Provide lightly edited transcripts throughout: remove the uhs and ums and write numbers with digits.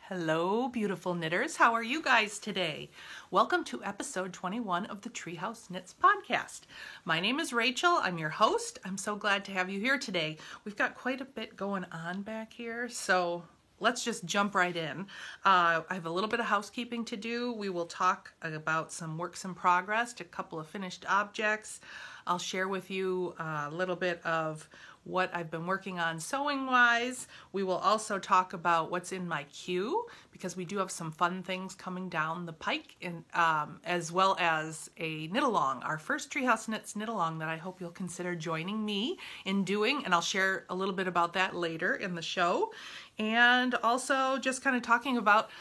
Hello, beautiful knitters. How are you guys today? Welcome to episode 21 of the Treehouse Knits podcast. My name is Rachel. I'm your host. I'm so glad to have you here today. We've got quite a bit going on back here, so let's just jump right in. I have a little bit of housekeeping to do. We will talk about some works in progress, a couple of finished objects. I'll share with you a little bit of what I've been working on sewing wise. We will also talk about what's in my queue because we do have some fun things coming down the pike, as well as a knit along, our first Treehouse Knits knit along that I hope you'll consider joining me in doing, and I'll share a little bit about that later in the show. And also just kind of talking about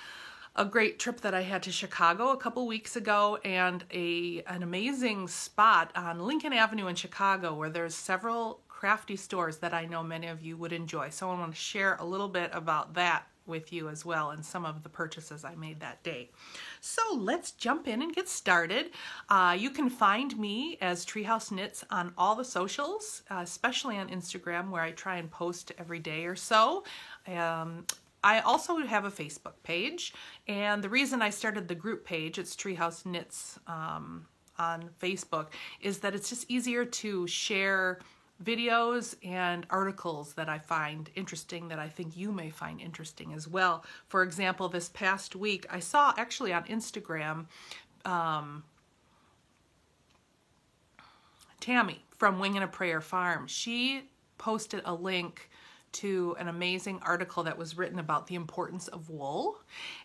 a great trip that I had to Chicago a couple weeks ago, and an amazing spot on Lincoln Avenue in Chicago where there's several crafty stores that I know many of you would enjoy. So I want to share a little bit about that with you as well and some of the purchases I made that day. So let's jump in and get started. You can find me as Treehouse Knits on all the socials, especially on Instagram where I try and post every day or so. I also have a Facebook page, and the reason I started the group page, it's Treehouse Knits on Facebook, is that it's just easier to share videos and articles that I find interesting that I think you may find interesting as well. For example, this past week, I saw actually on Instagram, Tammy from Wing and a Prayer Farm. She posted a link to an amazing article that was written about the importance of wool,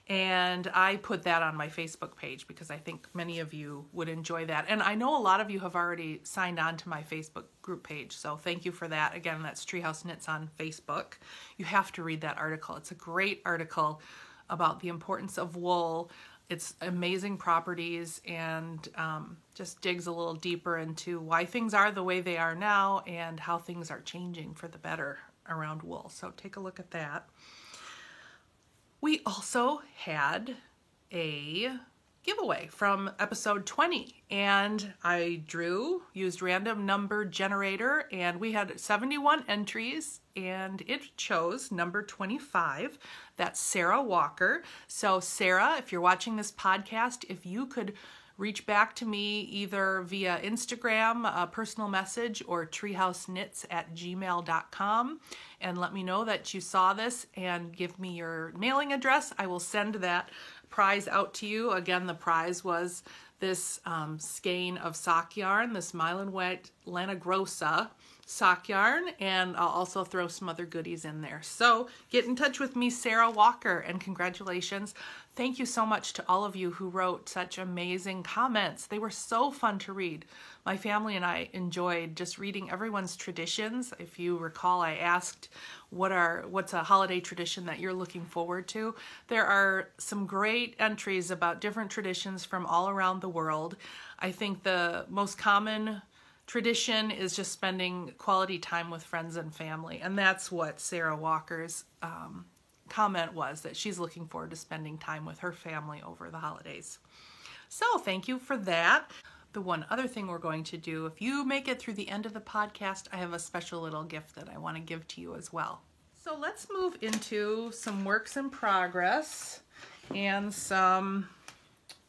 and I put that on my Facebook page because I think many of you would enjoy that, and I know a lot of you have already signed on to my Facebook group page, so thank you for that. Again, that's Treehouse Knits on Facebook. You have to read that article. It's a great article about the importance of wool, its amazing properties, and just digs a little deeper into why things are the way they are now and how things are changing for the better around wool. So take a look at that. We also had a giveaway from episode 20, and I used random number generator, and we had 71 entries, and it chose number 25. That's Sarah Walker. So Sarah, if you're watching this podcast, if you could reach back to me either via Instagram, a personal message, or treehouseknits@gmail.com and let me know that you saw this and give me your mailing address. I will send that prize out to you. Again, the prize was this skein of sock yarn, this Mylan Wet Lana Grossa sock yarn, and I'll also throw some other goodies in there. So get in touch with me, Sarah Walker, and congratulations. Thank you so much to all of you who wrote such amazing comments. They were so fun to read. My family and I enjoyed just reading everyone's traditions. If you recall, I asked what's a holiday tradition that you're looking forward to. There are some great entries about different traditions from all around the world. I think the most common tradition is just spending quality time with friends and family, and that's what Sarah Walker's comment was, that she's looking forward to spending time with her family over the holidays. So thank you for that. The one other thing we're going to do, if you make it through the end of the podcast, I have a special little gift that I want to give to you as well. So let's move into some works in progress and some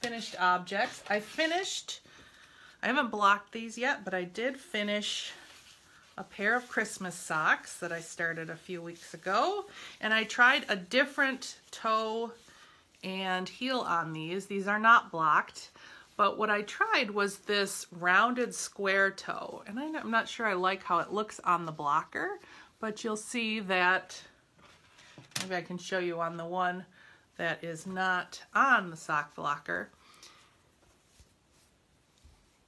finished objects. I haven't blocked these yet, but I did finish a pair of Christmas socks that I started a few weeks ago, and I tried a different toe and heel on these. These are not blocked, but what I tried was this rounded square toe, and I'm not sure I like how it looks on the blocker, but you'll see that, maybe I can show you on the one that is not on the sock blocker.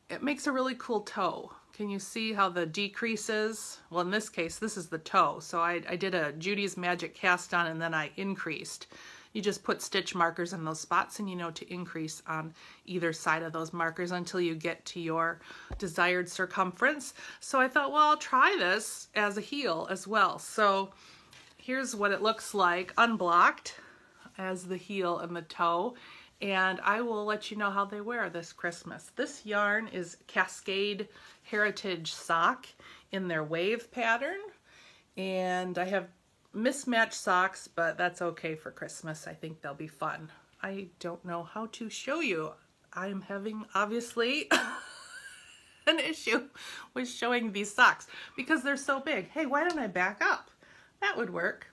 It makes a really cool toe. Can you see how the decreases? Well, in this case, this is the toe. So I did a Judy's Magic cast on, and then I increased. You just put stitch markers in those spots, and you know to increase on either side of those markers until you get to your desired circumference. So I thought, well, I'll try this as a heel as well. So here's what it looks like unblocked as the heel and the toe. And I will let you know how they wear this Christmas. This yarn is Cascade Heritage Sock in their wave pattern. And I have mismatched socks, but that's okay for Christmas. I think they'll be fun. I don't know how to show you. I'm having, obviously, an issue with showing these socks because they're so big. Hey, why don't I back up? That would work.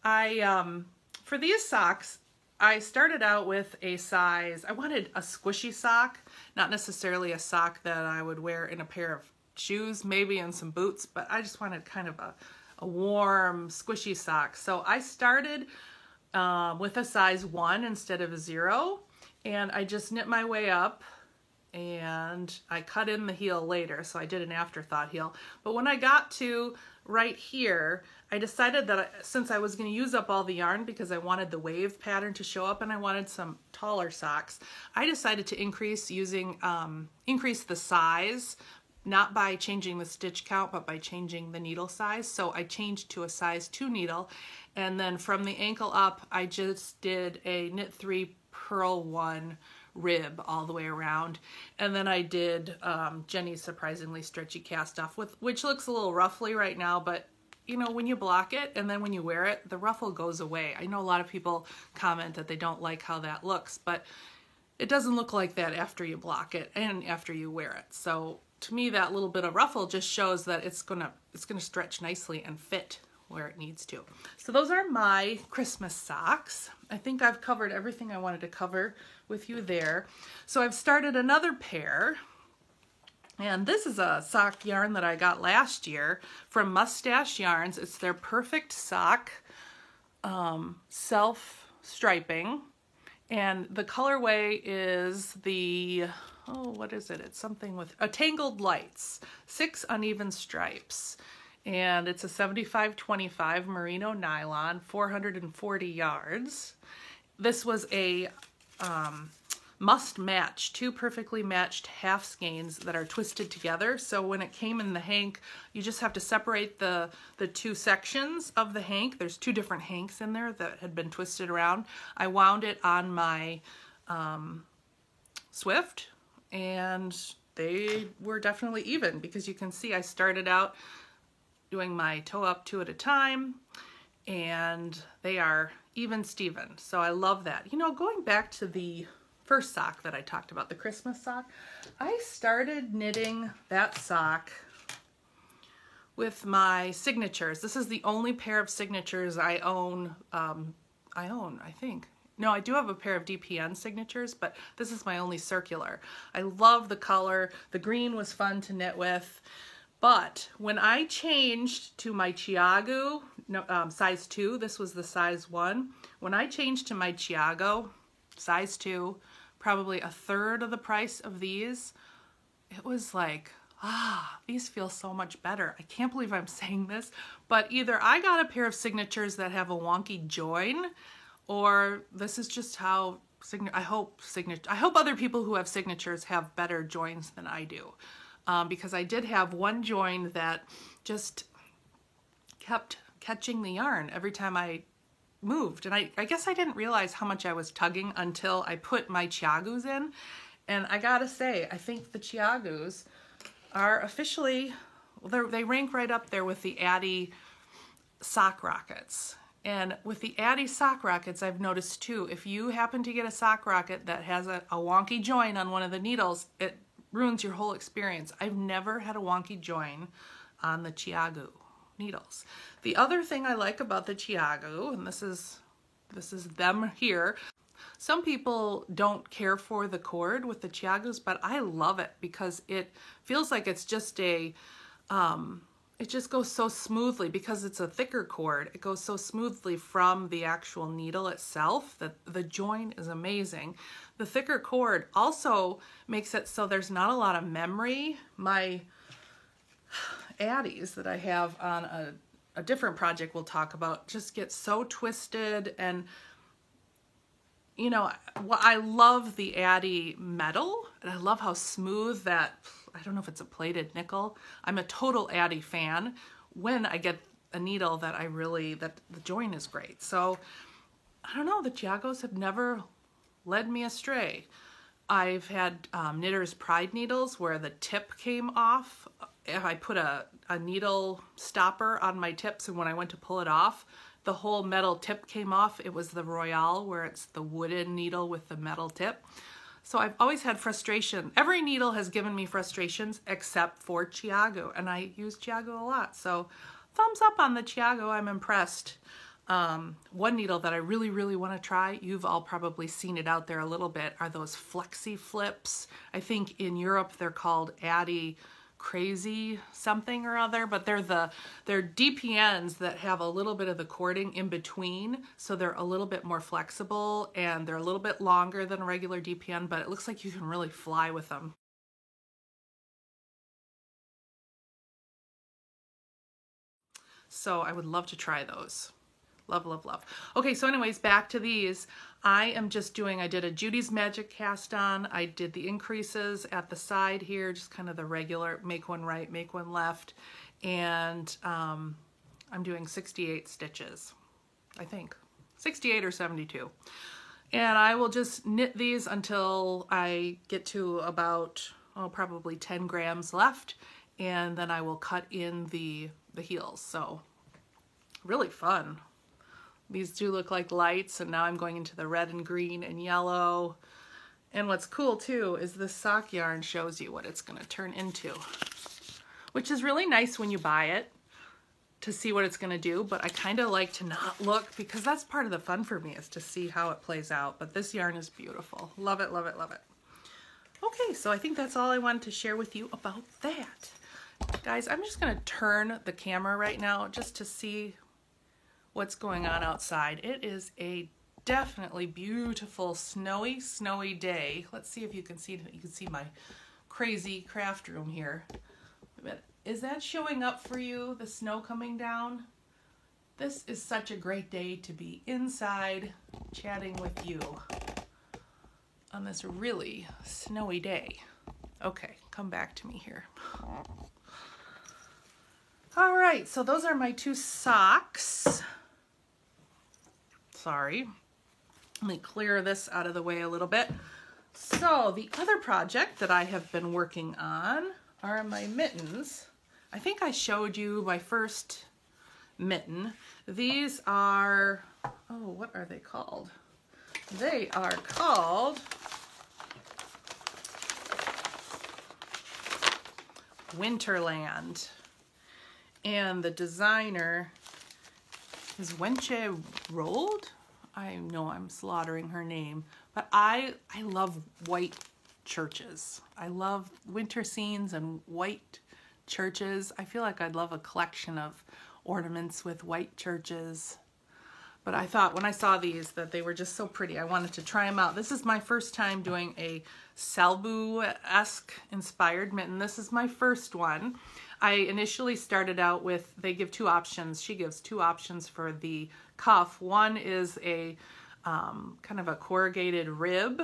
For these socks, I started out with a size, I wanted a squishy sock, not necessarily a sock that I would wear in a pair of shoes, maybe in some boots, but I just wanted kind of a warm, squishy sock. So I started with a size 1 instead of a 0, and I just knit my way up, and I cut in the heel later, so I did an afterthought heel. But when I got to right here, I decided that since I was going to use up all the yarn because I wanted the wave pattern to show up and I wanted some taller socks, I decided to increase the size, not by changing the stitch count, but by changing the needle size. So I changed to a size 2 needle, and then from the ankle up, I just did a knit 3, purl 1 rib all the way around, and then I did Jenny's surprisingly stretchy cast off, which looks a little ruffly right now, but you know, when you block it and then when you wear it, the ruffle goes away. I know a lot of people comment that they don't like how that looks, but it doesn't look like that after you block it and after you wear it. So to me, that little bit of ruffle just shows that it's gonna stretch nicely and fit where it needs to. So those are my Christmas socks. I think I've covered everything I wanted to cover with you there. So I've started another pair, and this is a sock yarn that I got last year from Mustache Yarns. It's their Perfect Sock self-striping, and the colorway is the, oh, what is it? It's something with Tangled Lights, 6 uneven stripes. And it's a 75-25 merino nylon, 440 yards. This was a must match, 2 perfectly matched half skeins that are twisted together. So when it came in the hank, you just have to separate the 2 sections of the hank. There's 2 different hanks in there that had been twisted around. I wound it on my Swift, and they were definitely even, because you can see I started out doing my toe up 2 at a time, and they are even Steven. So I love that. You know, going back to the first sock that I talked about, the Christmas sock, I started knitting that sock with my signatures. This is the only pair of signatures I own. I think. No, I do have a pair of DPN signatures, but this is my only circular. I love the color. The green was fun to knit with. But when I changed to my Chiago, size 2, this was the size 1. When I changed to my Chiago, size 2, probably a third of the price of these, it was like, these feel so much better. I can't believe I'm saying this, but either I got a pair of signatures that have a wonky join, or this is just how, I hope other people who have signatures have better joins than I do. Because I did have one join that just kept catching the yarn every time I moved. And I guess I didn't realize how much I was tugging until I put my Chiagos in. And I gotta say, I think the Chiagos are officially, they rank right up there with the Addi sock rockets. And with the Addi sock rockets, I've noticed too, if you happen to get a sock rocket that has a wonky join on one of the needles, it ruins your whole experience. I've never had a wonky join on the Chiago needles. The other thing I like about the Chiago, and this is them here, some people don't care for the cord with the Chiagos, but I love it because it feels like it's just it just goes so smoothly because it's a thicker cord. It goes so smoothly from the actual needle itself that the join is amazing. The thicker cord also makes it so there's not a lot of memory. My Addies that I have on a different project we'll talk about just get so twisted, and you know, I love the Addi metal, and I love how smooth that, I don't know if it's a plated nickel. I'm a total Addi fan when I get a needle that the join is great. So I don't know, the Chiagos have never led me astray. I've had Knitter's Pride needles where the tip came off. If I put a a needle stopper on my tips, and when I went to pull it off, the whole metal tip came off. It was the Royale, where it's the wooden needle with the metal tip. So I've always had frustration. Every needle has given me frustrations except for Chiago, and I use Chiago a lot. So thumbs up on the Chiago, I'm impressed. One needle that I really, really want to try, you've all probably seen it out there a little bit, are those Flexi Flips. I think in Europe they're called Addi Crazy something or other, but they're DPNs that have a little bit of the cording in between, so they're a little bit more flexible and they're a little bit longer than a regular DPN, but it looks like you can really fly with them. So I would love to try those. Love, love, love. Okay, so anyways, back to these. I did a Judy's Magic cast on. I did the increases at the side here, just kind of the regular, make one right, make one left. And I'm doing 68 stitches, I think. 68 or 72. And I will just knit these until I get to about, probably 10 grams left. And then I will cut in the heels. So really fun. These do look like lights, and now I'm going into the red and green and yellow. And what's cool too is this sock yarn shows you what it's going to turn into, which is really nice when you buy it to see what it's going to do, but I kind of like to not look because that's part of the fun for me, is to see how it plays out. But this yarn is beautiful. Love it, love it, love it. Okay, so I think that's all I wanted to share with you about that. Guys, I'm just going to turn the camera right now just to see what's going on outside. It is a definitely beautiful snowy day. Let's see if you can see my crazy craft room here. Is that showing up for you, the snow coming down? This is such a great day to be inside chatting with you on this really snowy day. Okay, come back to me here. All right, so those are my two socks. Sorry. Let me clear this out of the way a little bit. So the other project that I have been working on are my mittens. I think I showed you my first mitten. These are, what are they called? They are called Winterland. And the designer is Wenche Rold. I know I'm slaughtering her name, but I love white churches. I love winter scenes and white churches. I feel like I'd love a collection of ornaments with white churches. But I thought when I saw these that they were just so pretty, I wanted to try them out. This is my first time doing a Salbu-esque inspired mitten. This is my first one. I initially started out with, they give two options. She gives two options for the cuff. One is a kind of a corrugated rib,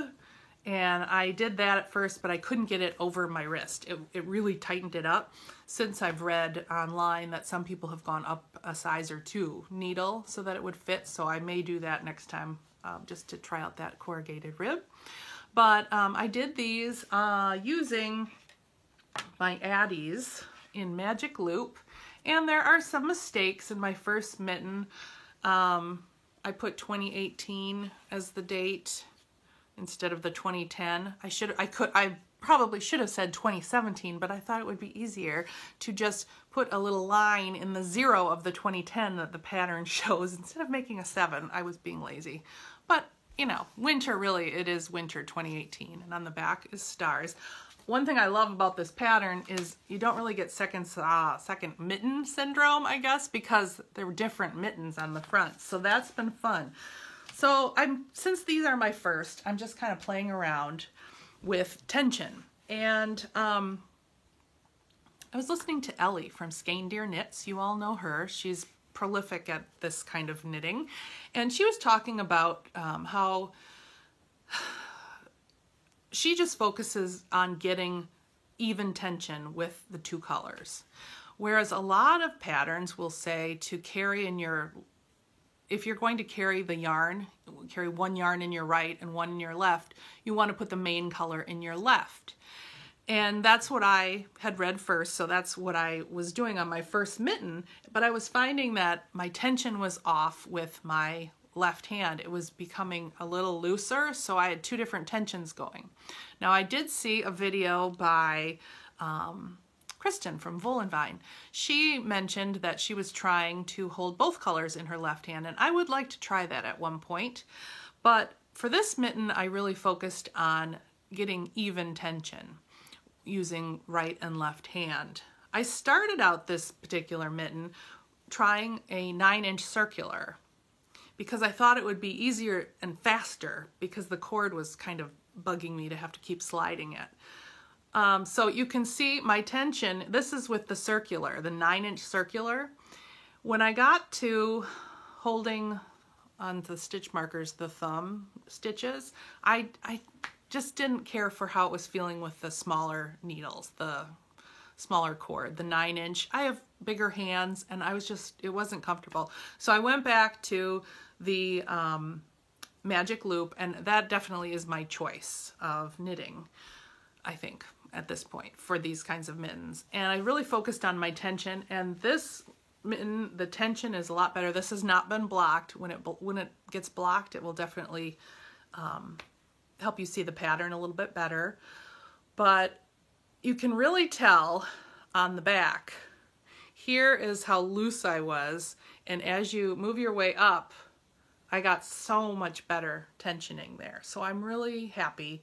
and I did that at first, but I couldn't get it over my wrist. It really tightened it up. Since I've read online that some people have gone up a size or two needle so that it would fit, so I may do that next time just to try out that corrugated rib. But I did these using my Addies in Magic Loop, and there are some mistakes in my first mitten. I put 2018 as the date instead of the 2010. I probably should have said 2017, but I thought it would be easier to just put a little line in the 0 of the 2010 that the pattern shows instead of making a 7. I was being lazy. But, you know, winter, really, it is winter 2018, and on the back is stars. One thing I love about this pattern is you don't really get second mitten syndrome, I guess, because there were different mittens on the front. So that's been fun. So since these are my first, I'm just kind of playing around with tension. And I was listening to Ellie from Skein Deer Knits. You all know her. She's prolific at this kind of knitting. And she was talking about how she just focuses on getting even tension with the two colors. Whereas a lot of patterns will say to carry in your, if you're going to carry the yarn, carry one yarn in your right and one in your left, you want to put the main color in your left. And that's what I had read first, so that's what I was doing on my first mitten, but I was finding that my tension was off with my left hand. It was becoming a little looser, so I had two different tensions going. Now I did see a video by Kristen from Volenvine. She mentioned that she was trying to hold both colors in her left hand, and I would like to try that at one point. But for this mitten, I really focused on getting even tension using right and left hand. I started out this particular mitten trying a 9-inch circular because I thought it would be easier and faster because the cord was kind of bugging me to have to keep sliding it. So you can see my tension, this is with the circular, the 9-inch circular. When I got to holding on the stitch markers, the thumb stitches, I just didn't care for how it was feeling with the smaller needles, the smaller cord, the 9-inch. I have bigger hands and it wasn't comfortable. So I went back to the Magic Loop, and that definitely is my choice of knitting, I think, at this point for these kinds of mittens. And I really focused on my tension, and this mitten, the tension is a lot better. This has not been blocked. When it gets blocked, it will definitely help you see the pattern a little bit better. But you can really tell on the back, here is how loose I was, and as you move your way up, I got so much better tensioning there. So I'm really happy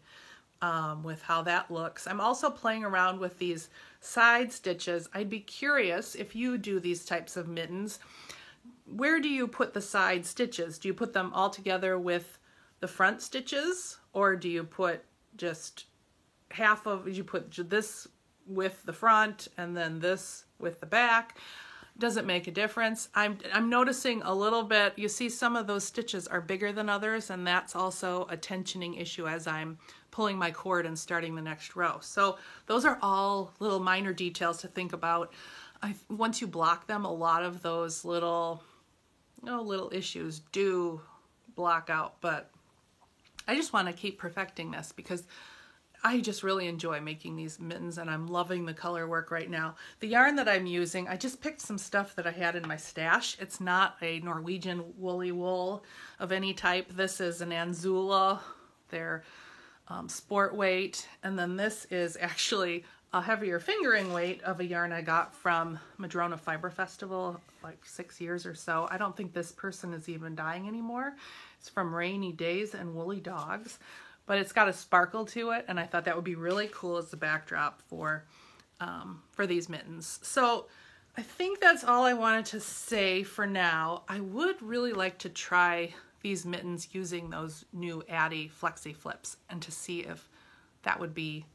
with how that looks. I'm also playing around with these side stitches. I'd be curious if you do these types of mittens, where do you put the side stitches? Do you put them all together with the front stitches, or do you put just half of, you put this with the front and then this with the back? Does it make a difference? I'm noticing a little bit, you see some of those stitches are bigger than others, and that's also a tensioning issue as I'm pulling my cord and starting the next row. So those are all little minor details to think about. Once you block them, a lot of those little issues do block out, but I just want to keep perfecting this because I just really enjoy making these mittens, and I'm loving the color work right now. The yarn that I'm using, I just picked some stuff that I had in my stash. It's not a Norwegian woolly wool of any type. This is an Anzula, their sport weight, and then this is actually a heavier fingering weight of a yarn I got from Madrona Fiber Festival like 6 years or so. I don't think this person is even dyeing anymore. It's from Rainy Days and Woolly Dogs, but it's got a sparkle to it, and I thought that would be really cool as the backdrop for these mittens. So I think that's all I wanted to say for now. I would really like to try these mittens using those new Addi Flexi Flips, and to see if that would be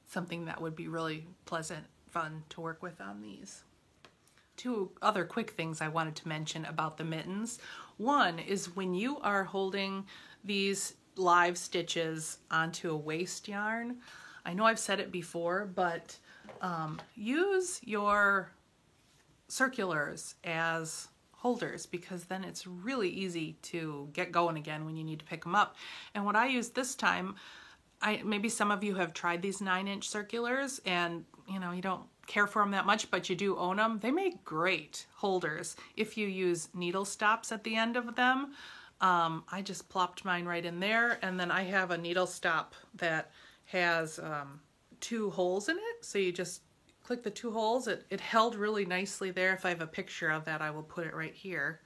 something that would be really pleasant, fun to work with on these. Two other quick things I wanted to mention about the mittens. One is when you are holding these live stitches onto a waste yarn, I know I've said it before, but use your circulars as holders, because then it's really easy to get going again when you need to pick them up. And what I used this time, maybe some of you have tried these 9-inch circulars and you don't care for them that much, but you do own them. They make great holders if you use needle stops at the end of them. I just plopped mine right in there, and then I have a needle stop that has 2 holes in it, so you just click the 2 holes. It held really nicely there. If I have a picture of that, I will put it right here.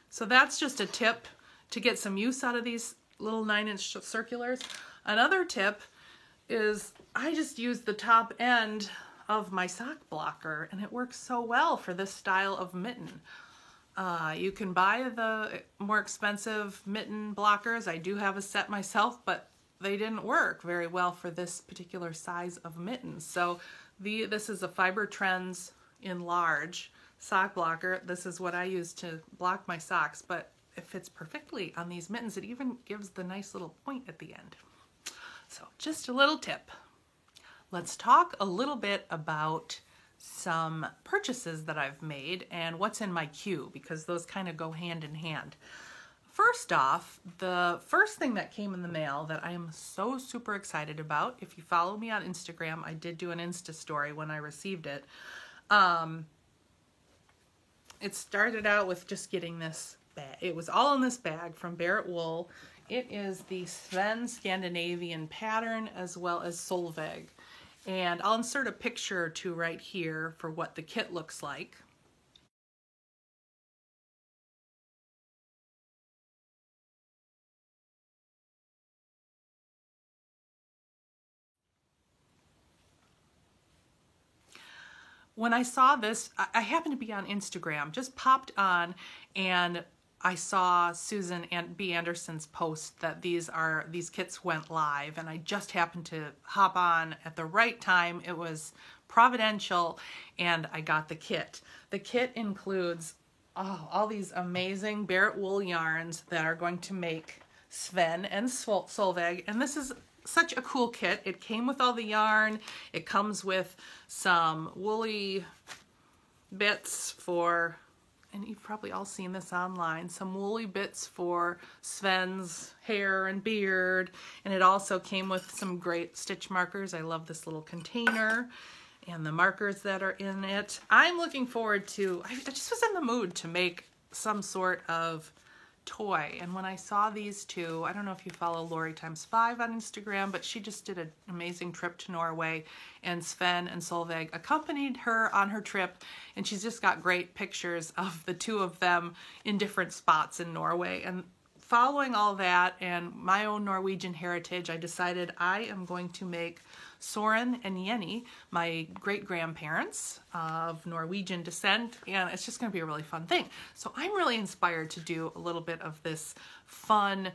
So that's just a tip to get some use out of these little 9-inch circulars. Another tip is I just use the top end of my sock blocker, and it works so well for this style of mitten. You can buy the more expensive mitten blockers. I do have a set myself, but they didn't work very well for this particular size of mittens. So this is a Fiber Trends in large sock blocker. This is what I use to block my socks, but it fits perfectly on these mittens. It even gives the nice little point at the end. So just a little tip. Let's talk a little bit about some purchases that I've made and what's in my queue, because those kind of go hand in hand. first off, the first thing that came in the mail that I am so super excited about, if you follow me on Instagram, I did do an Insta story when I received it. It started out with just getting this bag. It was all in this bag from Barrett Wool. It is the Sven Scandinavian pattern as well as Solveig. And I'll insert a picture or two right here for what the kit looks like. When I saw this, I happened to be on Instagram, just popped on, and I saw Susan B. Anderson's post that these kits went live, and I just happened to hop on at the right time. It was providential, and I got the kit. The kit includes all these amazing Barrett Wool yarns that are going to make Sven and Solveig, and this is such a cool kit. It came with all the yarn. It comes with some woolly bits for, and you've probably all seen this online, some woolly bits for Sven's hair and beard. And it also came with some great stitch markers. I love this little container and the markers that are in it. I'm looking forward to, I just was in the mood to make some sort of toy, and when I saw these two, I don't know if you follow Lori Times 5 on Instagram, but she just did an amazing trip to Norway, and Sven and Solveig accompanied her on her trip, and she's just got great pictures of the two of them in different spots in Norway. And following all that and my own Norwegian heritage, I decided I am going to make Soren and Jenny, my great-grandparents of Norwegian descent, and it's just going to be a really fun thing. So I'm really inspired to do a little bit of this fun, I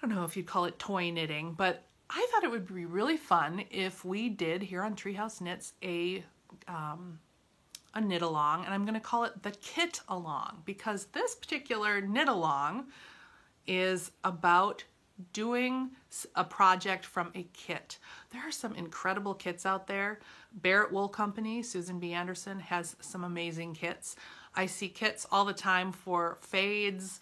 don't know if you'd call it toy knitting, but I thought it would be really fun if we did here on Treehouse Knits a knit along, and I'm going to call it the kit along, because this particular knit along is about doing a project from a kit. There are some incredible kits out there. Barrett Wool Company, Susan B. Anderson, has some amazing kits. I see kits all the time for fades,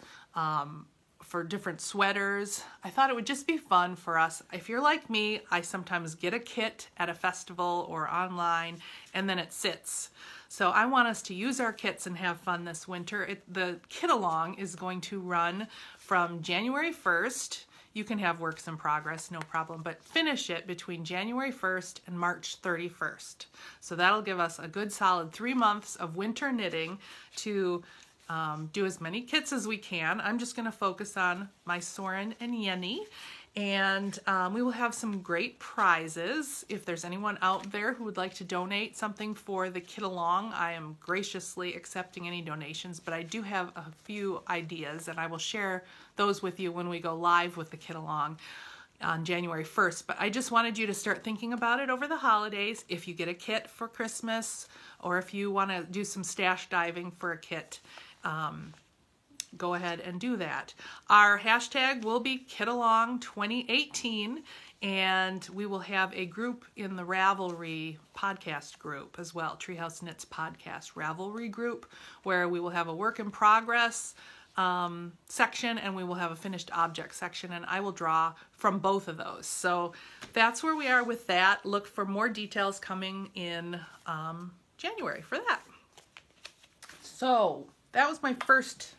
for different sweaters. I thought it would just be fun for us. If you're like me, I sometimes get a kit at a festival or online, and then it sits. So I want us to use our kits and have fun this winter. The kit along is going to run from January 1st. You can have works in progress, no problem, but finish it between January 1st and March 31st. So that'll give us a good solid 3 months of winter knitting to do as many kits as we can. I'm just going to focus on my Soren and Jenny, and we will have some great prizes. If there's anyone out there who would like to donate something for the kit along, I am graciously accepting any donations, but I do have a few ideas, and I will share those with you when we go live with the kit along on January 1st. But I just wanted you to start thinking about it over the holidays. If you get a kit for Christmas, or if you want to do some stash diving for a kit, go ahead and do that. Our hashtag will be KitAlong2018, and we will have a group in the Ravelry podcast group as well, Treehouse Knits podcast Ravelry group, where we will have a work in progress section, and we will have a finished object section, and I will draw from both of those. So that's where we are with that. Look for more details coming in January for that. So that was my first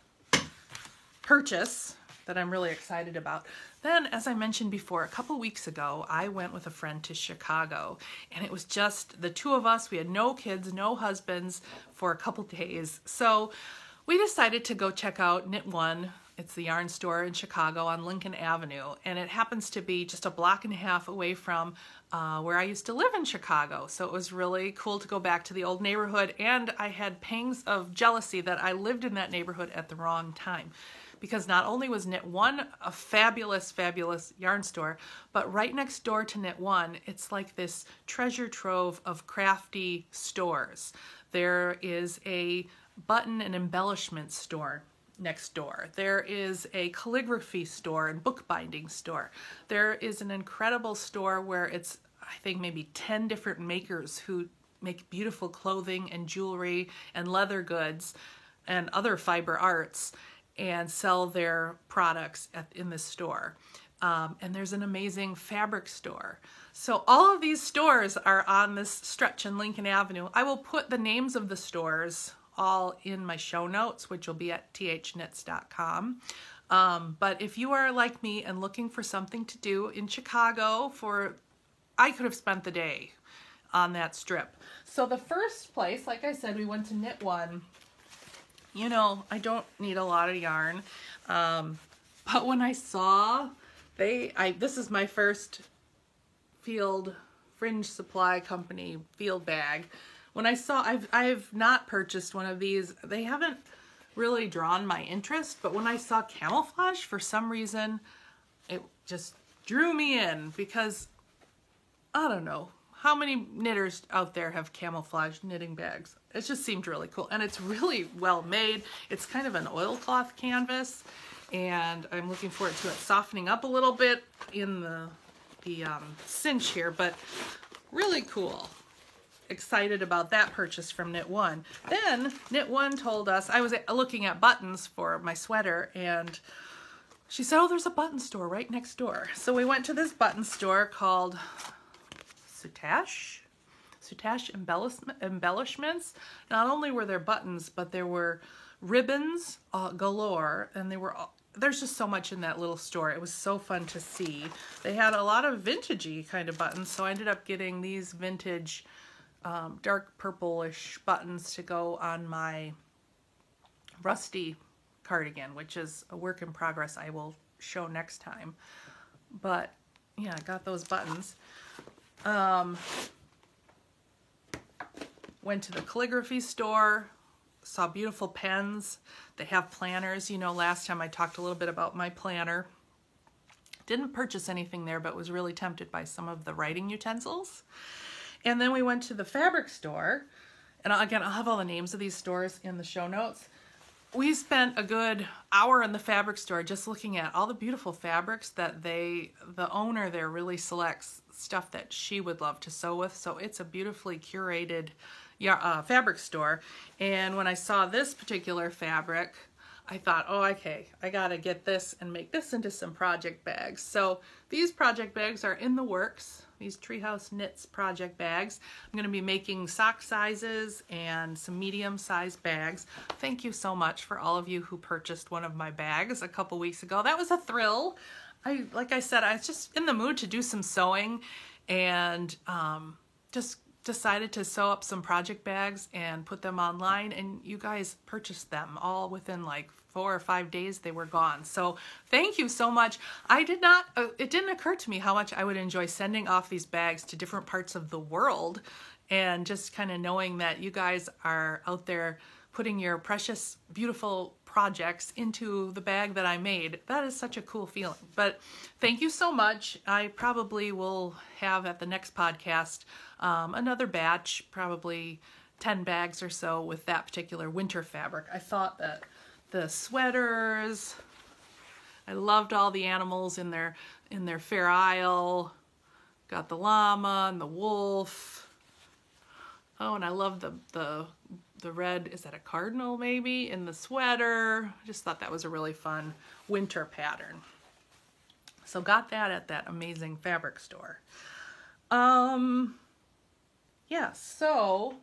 purchase that I'm really excited about. Then, as I mentioned before, a couple weeks ago, I went with a friend to Chicago, and it was just the two of us. We had no kids, no husbands for a couple days. So we decided to go check out Knit One. It's the yarn store in Chicago on Lincoln Avenue, and it happens to be just a block and a half away from where I used to live in Chicago. So it was really cool to go back to the old neighborhood, and I had pangs of jealousy that I lived in that neighborhood at the wrong time, because not only was Knit One a fabulous, fabulous yarn store, but right next door to Knit One, it's like this treasure trove of crafty stores. There is a button and embellishment store next door. There is a calligraphy store and bookbinding store. There is an incredible store where it's, I think, maybe 10 different makers who make beautiful clothing and jewelry and leather goods and other fiber arts. and sell their products in this store. And there's an amazing fabric store. So all of these stores are on this stretch in Lincoln Avenue. I will put the names of the stores all in my show notes, which will be at thnits.com. But if you are like me and looking for something to do in Chicago, I could have spent the day on that strip. So the first place, like I said, we went to Knit One. You know, I don't need a lot of yarn, but when I saw this is my first Field Fringe Supply Company field bag. When I saw, I've not purchased one of these. They haven't really drawn my interest, but when I saw camouflage, for some reason, it just drew me in because I don't know how many knitters out there have camouflage knitting bags. It just seemed really cool, and it's really well made. It's kind of an oilcloth canvas, and I'm looking forward to it softening up a little bit in the cinch here, but really cool. Excited about that purchase from Knit One. Then Knit One told us, I was looking at buttons for my sweater, and she said, oh, there's a button store right next door. So we went to this button store called Sutash Embellishments. Not only were there buttons, but there were ribbons galore, and there's just so much in that little store. It was so fun to see. They had a lot of vintagey kind of buttons, so I ended up getting these vintage dark purplish buttons to go on my rusty cardigan, which is a work in progress I will show next time. But yeah, I got those buttons. Went to the calligraphy store, saw beautiful pens. They have planners. You know, last time I talked a little bit about my planner. Didn't purchase anything there, but was really tempted by some of the writing utensils. And then we went to the fabric store. And again, I'll have all the names of these stores in the show notes. We spent a good hour in the fabric store just looking at all the beautiful fabrics that the owner there really selects stuff that she would love to sew with. So it's a beautifully curated fabric store. And when I saw this particular fabric, I thought, oh, okay, I gotta get this and make this into some project bags. So these project bags are in the works. These Treehouse Knits project bags. I'm going to be making sock sizes and some medium-sized bags. Thank you so much for all of you who purchased one of my bags a couple weeks ago. That was a thrill. Like I said, I was just in the mood to do some sewing, and just decided to sew up some project bags and put them online, and you guys purchased them all within like 4 or 5 days. They were gone. So thank you so much. It didn't occur to me how much I would enjoy sending off these bags to different parts of the world, and just kind of knowing that you guys are out there putting your precious, beautiful projects into the bag that I made. That is such a cool feeling. But thank you so much. I probably will have at the next podcast another batch, probably 10 bags or so with that particular winter fabric. I thought that the sweaters, I loved all the animals in their Fair Isle. Got the llama and the wolf. Oh, and I love the red, is that a cardinal maybe, in the sweater. I just thought that was a really fun winter pattern. So got that at that amazing fabric store. Yeah, so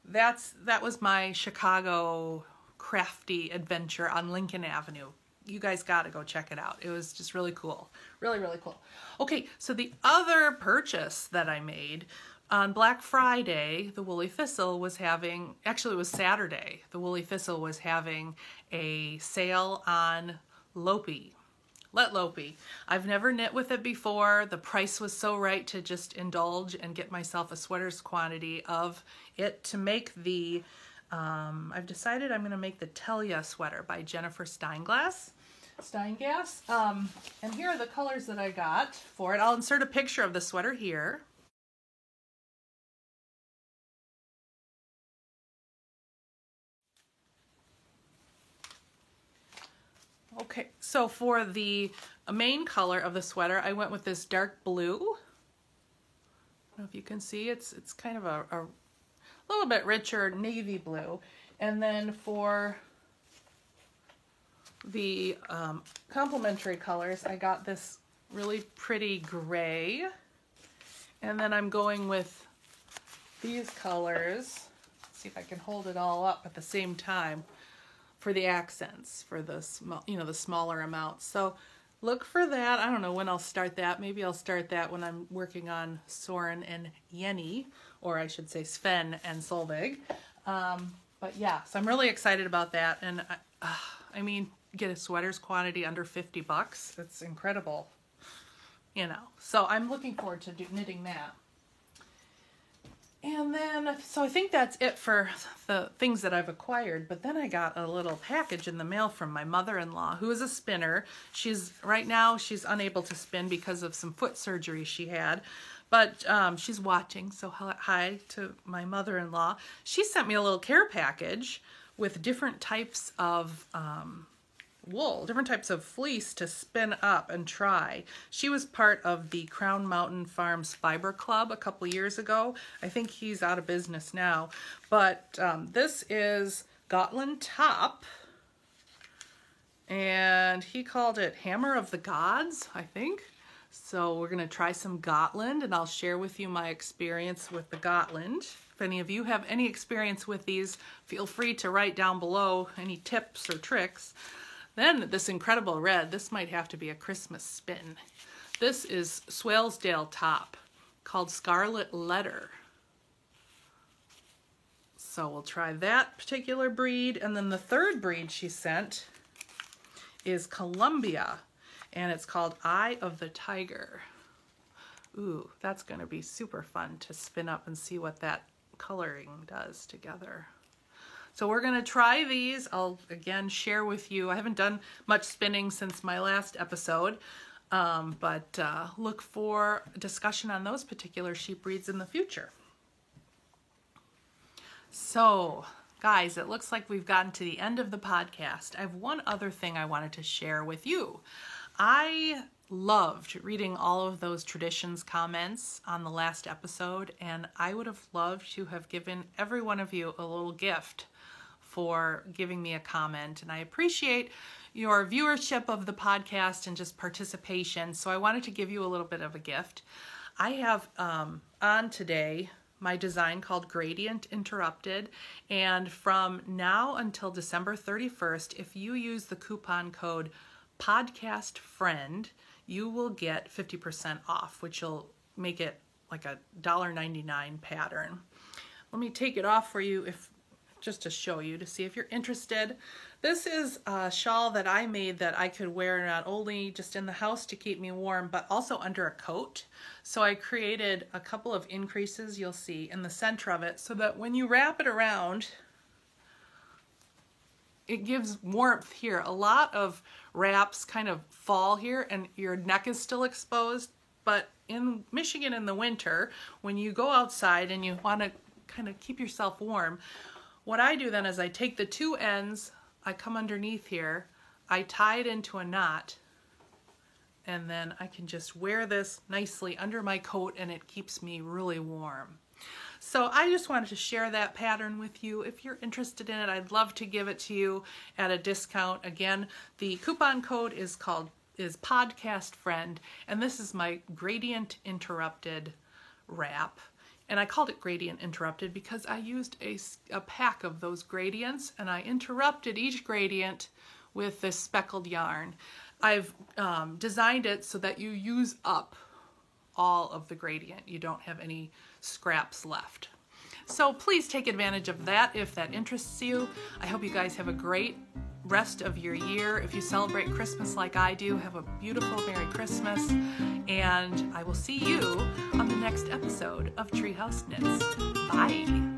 that was my Chicago crafty adventure on Lincoln Avenue. You guys got to go check it out. It was just really cool. Really, really cool. Okay, so the other purchase that I made on Black Friday, the Woolly Thistle was having, actually it was Saturday, the Woolly Thistle was having a sale on Lopi. Let Lopi. I've never knit with it before. The price was so right to just indulge and get myself a sweater's quantity of it to make the, I've decided I'm going to make the Telia sweater by Jennifer Steingass. And here are the colors that I got for it. I'll insert a picture of the sweater here. Okay, so for the main color of the sweater, I went with this dark blue. I don't know if you can see, it's kind of a little bit richer navy blue. And then for the complementary colors, I got this really pretty gray, and then I'm going with these colors. Let's see if I can hold it all up at the same time for the accents, for the the smaller amounts. So look for that. I don't know when I'll start that. Maybe I'll start that when I'm working on Soren and Jenny, or I should say Sven and Solveig. But yeah, so I'm really excited about that. And I mean, get a sweater's quantity under $50. It's incredible, So I'm looking forward to knitting that. And then, so I think that's it for the things that I've acquired. But then I got a little package in the mail from my mother-in-law, who is a spinner. Right now she's unable to spin because of some foot surgery she had. But she's watching, so hi to my mother-in-law. She sent me a little care package with different types of wool, different types of fleece to spin up and try. She was part of the Crown Mountain Farms Fiber Club a couple years ago. I think he's out of business now. But this is Gotland Top, and he called it Hammer of the Gods, I think. So we're going to try some Gotland, and I'll share with you my experience with the Gotland. If any of you have any experience with these, feel free to write down below any tips or tricks. Then this incredible red, this might have to be a Christmas spin. This is Swalesdale Top, called Scarlet Letter. So we'll try that particular breed. And then the third breed she sent is Columbia, and it's called Eye of the Tiger. Ooh, that's going to be super fun to spin up and see what that coloring does together. So we're going to try these. I'll again share with you. I haven't done much spinning since my last episode, but look for a discussion on those particular sheep breeds in the future. So guys, it looks like we've gotten to the end of the podcast. I have one other thing I wanted to share with you. I loved reading all of those traditions comments on the last episode, and I would have loved to have given every one of you a little gift for giving me a comment. And I appreciate your viewership of the podcast and just participation, so I wanted to give you a little bit of a gift. I have on today my design called Gradient Interrupted, and from now until December 31st, if you use the coupon code PODCASTFRIEND, you will get 50% off, which will make it like a $1.99 pattern. Let me take it off for you just to show you, to see if you're interested. This is a shawl that I made that I could wear not only just in the house to keep me warm, but also under a coat. So I created a couple of increases, you'll see, in the center of it, so that when you wrap it around, it gives warmth here. A lot of wraps kind of fall here and your neck is still exposed, but in Michigan in the winter, when you go outside and you want to kind of keep yourself warm, what I do then is I take the two ends, I come underneath here, I tie it into a knot, and then I can just wear this nicely under my coat and it keeps me really warm. So I just wanted to share that pattern with you. If you're interested in it, I'd love to give it to you at a discount. Again, the coupon code is PODCASTFRIEND, and this is my Gradient Interrupted wrap. And I called it Gradient Interrupted because I used a pack of those gradients, and I interrupted each gradient with this speckled yarn. I've designed it so that you use up all of the gradient. You don't have any scraps left. So please take advantage of that if that interests you. I hope you guys have a great rest of your year. If you celebrate Christmas like I do, have a beautiful Merry Christmas, and I will see you on the next episode of Treehouse Knits. Bye.